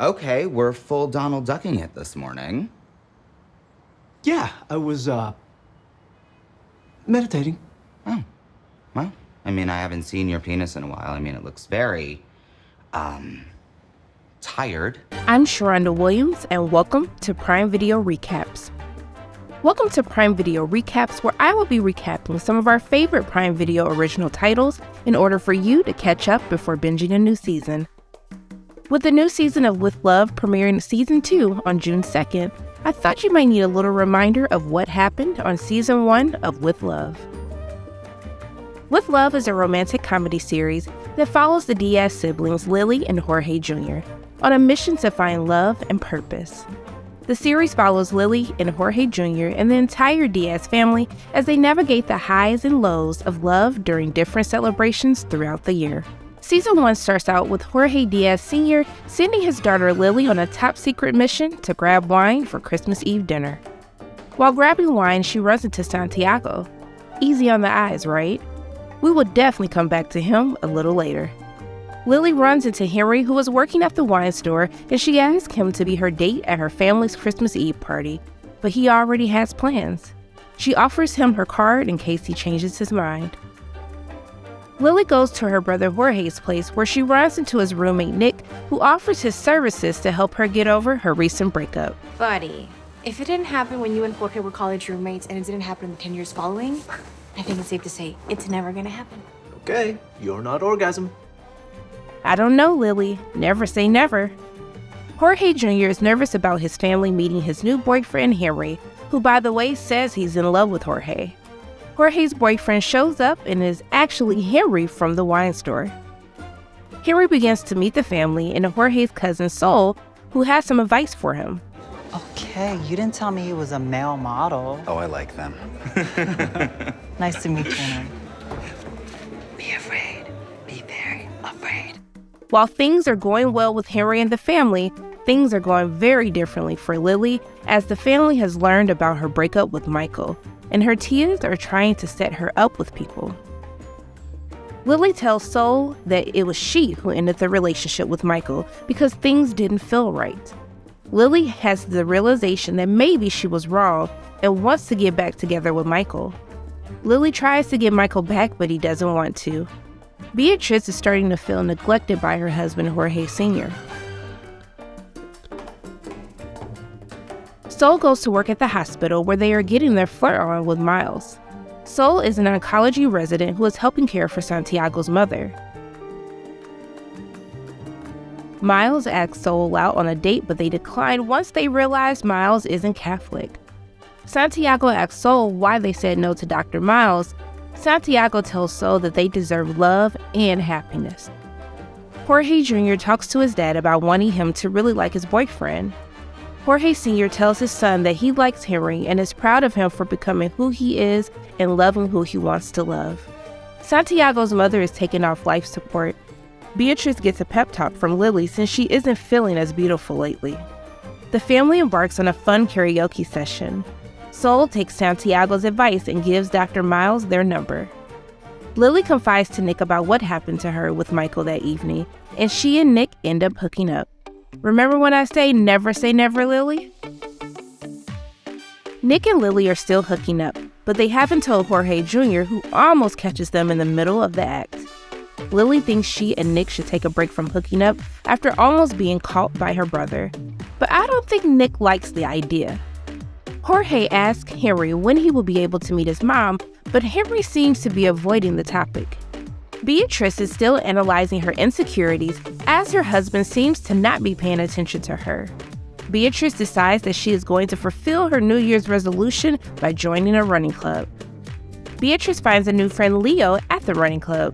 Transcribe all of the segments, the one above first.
Okay, we're full Donald Ducking it this morning. Yeah, I was, meditating. Oh, well, I mean, I haven't seen your penis in a while. I mean, it looks very, tired. I'm Sharronda Williams, and welcome to Prime Video Recaps. Welcome to Prime Video Recaps, where I will be recapping some of our favorite Prime Video original titles in order for you to catch up before binging a new season. With the new season of With Love premiering Season 2 on June 2nd, I thought you might need a little reminder of what happened on Season 1 of With Love. With Love is a romantic comedy series that follows the Diaz siblings Lily and Jorge Jr. on a mission to find love and purpose. The series follows Lily and Jorge Jr. and the entire Diaz family as they navigate the highs and lows of love during different celebrations throughout the year. Season 1 starts out with Jorge Diaz Sr. sending his daughter Lily on a top-secret mission to grab wine for Christmas Eve dinner. While grabbing wine, she runs into Santiago. Easy on the eyes, right? We will definitely come back to him a little later. Lily runs into Henry, who is working at the wine store, and she asks him to be her date at her family's Christmas Eve party, but he already has plans. She offers him her card in case he changes his mind. Lily goes to her brother Jorge's place, where she runs into his roommate Nick, who offers his services to help her get over her recent breakup. Buddy, if it didn't happen when you and Jorge were college roommates and it didn't happen in the 10 years following, I think it's safe to say it's never gonna happen. Okay, you're not orgasm. I don't know, Lily. Never say never. Jorge Jr. is nervous about his family meeting his new boyfriend, Henry, who, by the way, says he's in love with Jorge. Jorge's boyfriend shows up and is actually Henry from the wine store. Henry begins to meet the family and Jorge's cousin Sol, who has some advice for him. Okay, you didn't tell me he was a male model. Oh, I like them. Nice to meet you, Henry. Be afraid. Be very afraid. While things are going well with Henry and the family, things are going very differently for Lily, as the family has learned about her breakup with Michael, and her tias are trying to set her up with people. Lily tells Sol that it was she who ended the relationship with Michael because things didn't feel right. Lily has the realization that maybe she was wrong and wants to get back together with Michael. Lily tries to get Michael back, but he doesn't want to. Beatrice is starting to feel neglected by her husband, Jorge Sr. Sol goes to work at the hospital, where they are getting their flirt on with Miles. Sol is an oncology resident who is helping care for Santiago's mother. Miles asks Sol out on a date, but they decline once they realize Miles isn't Catholic. Santiago asks Sol why they said no to Dr. Miles. Santiago tells Sol that they deserve love and happiness. Jorge Jr. talks to his dad about wanting him to really like his boyfriend. Jorge Sr. tells his son that he likes Henry and is proud of him for becoming who he is and loving who he wants to love. Santiago's mother is taking off life support. Beatrice gets a pep talk from Lily since she isn't feeling as beautiful lately. The family embarks on a fun karaoke session. Sol takes Santiago's advice and gives Dr. Miles their number. Lily confides to Nick about what happened to her with Michael that evening, and she and Nick end up hooking up. Remember when I say never, Lily? Nick and Lily are still hooking up, but they haven't told Jorge Jr., who almost catches them in the middle of the act. Lily thinks she and Nick should take a break from hooking up after almost being caught by her brother, but I don't think Nick likes the idea. Jorge asks Henry when he will be able to meet his mom, but Henry seems to be avoiding the topic. Beatrice is still analyzing her insecurities as her husband seems to not be paying attention to her. Beatrice decides that she is going to fulfill her New Year's resolution by joining a running club. Beatrice finds a new friend Leo at the running club.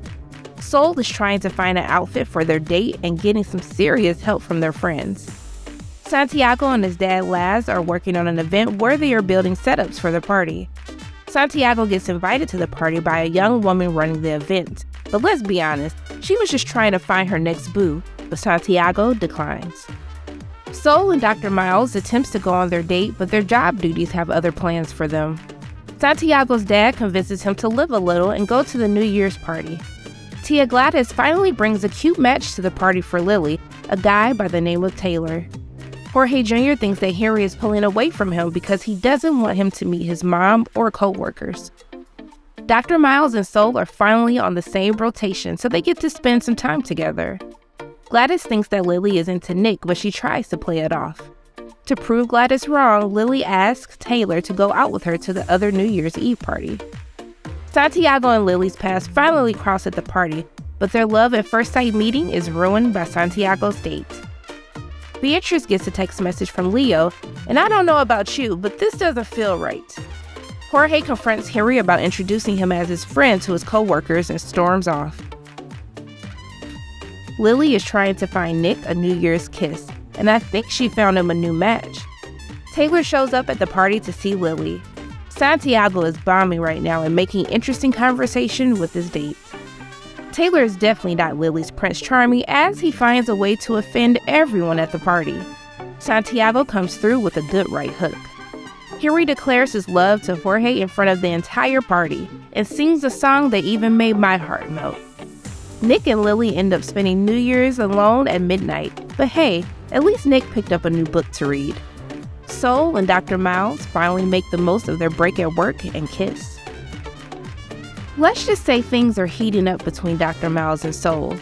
Sol is trying to find an outfit for their date and getting some serious help from their friends. Santiago and his dad Laz are working on an event where they are building setups for the party. Santiago gets invited to the party by a young woman running the event, but let's be honest, she was just trying to find her next boo, but Santiago declines. Sol and Dr. Miles attempts to go on their date, but their job duties have other plans for them. Santiago's dad convinces him to live a little and go to the New Year's party. Tia Gladys finally brings a cute match to the party for Lily, a guy by the name of Taylor. Jorge Jr. thinks that Harry is pulling away from him because he doesn't want him to meet his mom or co-workers. Dr. Miles and Sol are finally on the same rotation, so they get to spend some time together. Gladys thinks that Lily is into Nick, but she tries to play it off. To prove Gladys wrong, Lily asks Taylor to go out with her to the other New Year's Eve party. Santiago and Lily's paths finally cross at the party, but their love at first sight meeting is ruined by Santiago's date. Beatrice gets a text message from Leo, and I don't know about you, but this doesn't feel right. Jorge confronts Harry about introducing him as his friend to his co-workers and storms off. Lily is trying to find Nick a New Year's kiss, and I think she found him a new match. Taylor shows up at the party to see Lily. Santiago is bombing right now and making interesting conversation with his date. Taylor is definitely not Lily's Prince Charming, as he finds a way to offend everyone at the party. Santiago comes through with a good right hook. Harry declares his love to Jorge in front of the entire party and sings a song that even made my heart melt. Nick and Lily end up spending New Year's alone at midnight, but hey, at least Nick picked up a new book to read. Sol and Dr. Miles finally make the most of their break at work and kiss. Let's just say things are heating up between Dr. Miles and Sol.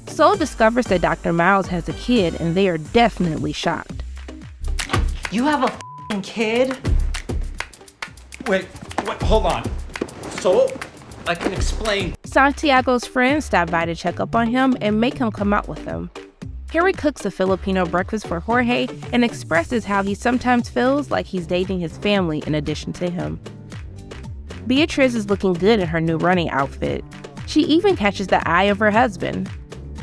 Sol discovers that Dr. Miles has a kid, and they are definitely shocked. You have a f***ing kid? Wait, hold on. So, I can explain. Santiago's friends stop by to check up on him and make him come out with them. Harry cooks a Filipino breakfast for Jorge and expresses how he sometimes feels like he's dating his family in addition to him. Beatrice is looking good in her new running outfit. She even catches the eye of her husband.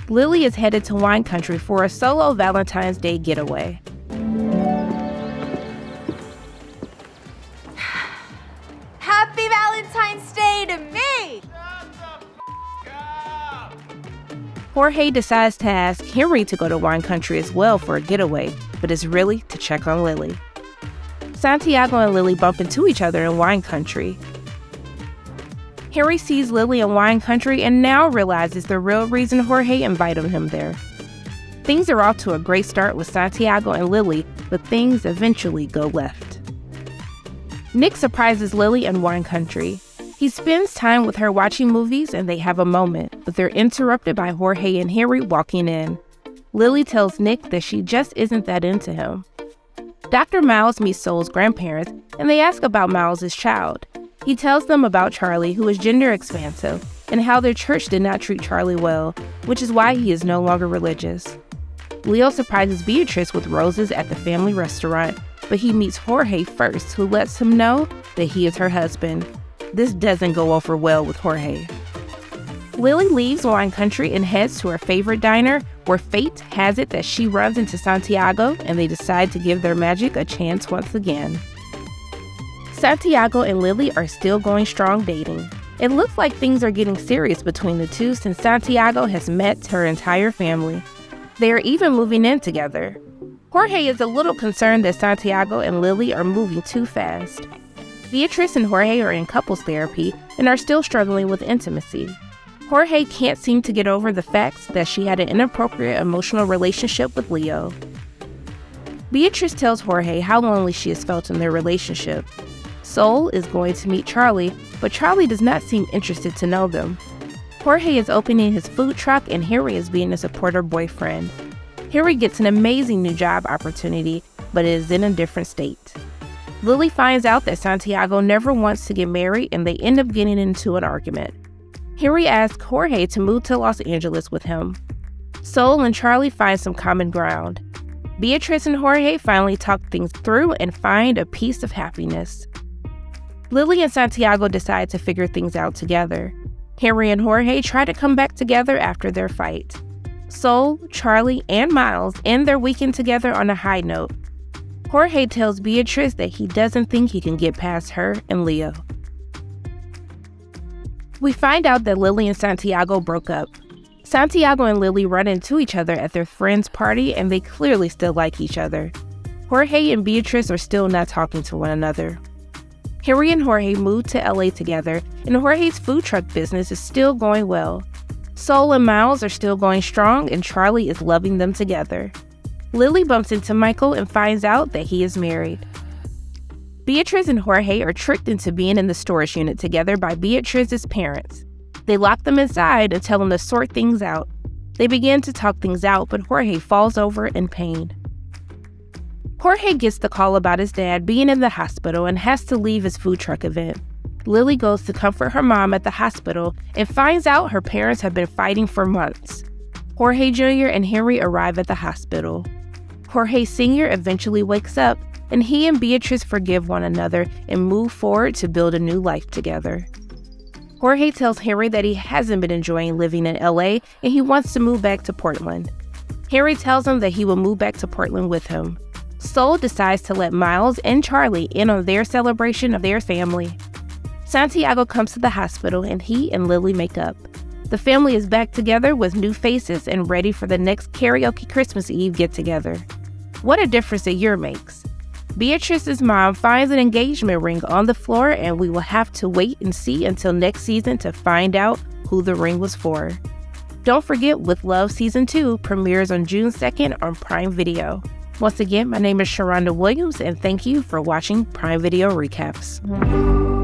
Lily is headed to wine country for a solo Valentine's Day getaway. Happy Valentine's Day to me! Jorge decides to ask Henry to go to wine country as well for a getaway, but it's really to check on Lily. Santiago and Lily bump into each other in wine country. Harry sees Lily in wine country and now realizes the real reason Jorge invited him there. Things are off to a great start with Santiago and Lily, but things eventually go left. Nick surprises Lily in wine country. He spends time with her watching movies and they have a moment, but they're interrupted by Jorge and Harry walking in. Lily tells Nick that she just isn't that into him. Dr. Miles meets Sol's grandparents and they ask about Miles' child. He tells them about Charlie, who is gender expansive, and how their church did not treat Charlie well, which is why he is no longer religious. Leo surprises Beatrice with roses at the family restaurant, but he meets Jorge first, who lets him know that he is her husband. This doesn't go over well with Jorge. Lily leaves wine country and heads to her favorite diner, where fate has it that she runs into Santiago and they decide to give their magic a chance once again. Santiago and Lily are still going strong dating. It looks like things are getting serious between the two since Santiago has met her entire family. They are even moving in together. Jorge is a little concerned that Santiago and Lily are moving too fast. Beatrice and Jorge are in couples therapy and are still struggling with intimacy. Jorge can't seem to get over the fact that she had an inappropriate emotional relationship with Leo. Beatrice tells Jorge how lonely she has felt in their relationship. Sol is going to meet Charlie, but Charlie does not seem interested to know them. Jorge is opening his food truck and Harry is being a supportive boyfriend. Harry gets an amazing new job opportunity, but is in a different state. Lily finds out that Santiago never wants to get married and they end up getting into an argument. Harry asks Jorge to move to Los Angeles with him. Sol and Charlie find some common ground. Beatrice and Jorge finally talk things through and find a piece of happiness. Lily and Santiago decide to figure things out together. Harry and Jorge try to come back together after their fight. Sol, Charlie, and Miles end their weekend together on a high note. Jorge tells Beatrice that he doesn't think he can get past her and Leo. We find out that Lily and Santiago broke up. Santiago and Lily run into each other at their friend's party and they clearly still like each other. Jorge and Beatrice are still not talking to one another. Harry and Jorge moved to LA together and Jorge's food truck business is still going well. Sol and Miles are still going strong, and Charlie is loving them together. Lily bumps into Michael and finds out that he is married. Beatrice and Jorge are tricked into being in the storage unit together by Beatrice's parents. They lock them inside and tell them to sort things out. They begin to talk things out, but Jorge falls over in pain. Jorge gets the call about his dad being in the hospital and has to leave his food truck event. Lily goes to comfort her mom at the hospital and finds out her parents have been fighting for months. Jorge Jr. and Henry arrive at the hospital. Jorge Sr. eventually wakes up, and he and Beatrice forgive one another and move forward to build a new life together. Jorge tells Henry that he hasn't been enjoying living in LA and he wants to move back to Portland. Henry tells him that he will move back to Portland with him. Sol decides to let Miles and Charlie in on their celebration of their family. Santiago comes to the hospital and he and Lily make up. The family is back together with new faces and ready for the next karaoke Christmas Eve get-together. What a difference a year makes. Beatrice's mom finds an engagement ring on the floor, and we will have to wait and see until next season to find out who the ring was for. Don't forget, With Love Season 2 premieres on June 2nd on Prime Video. Once again, my name is Sharronda Williams, and thank you for watching Prime Video Recaps.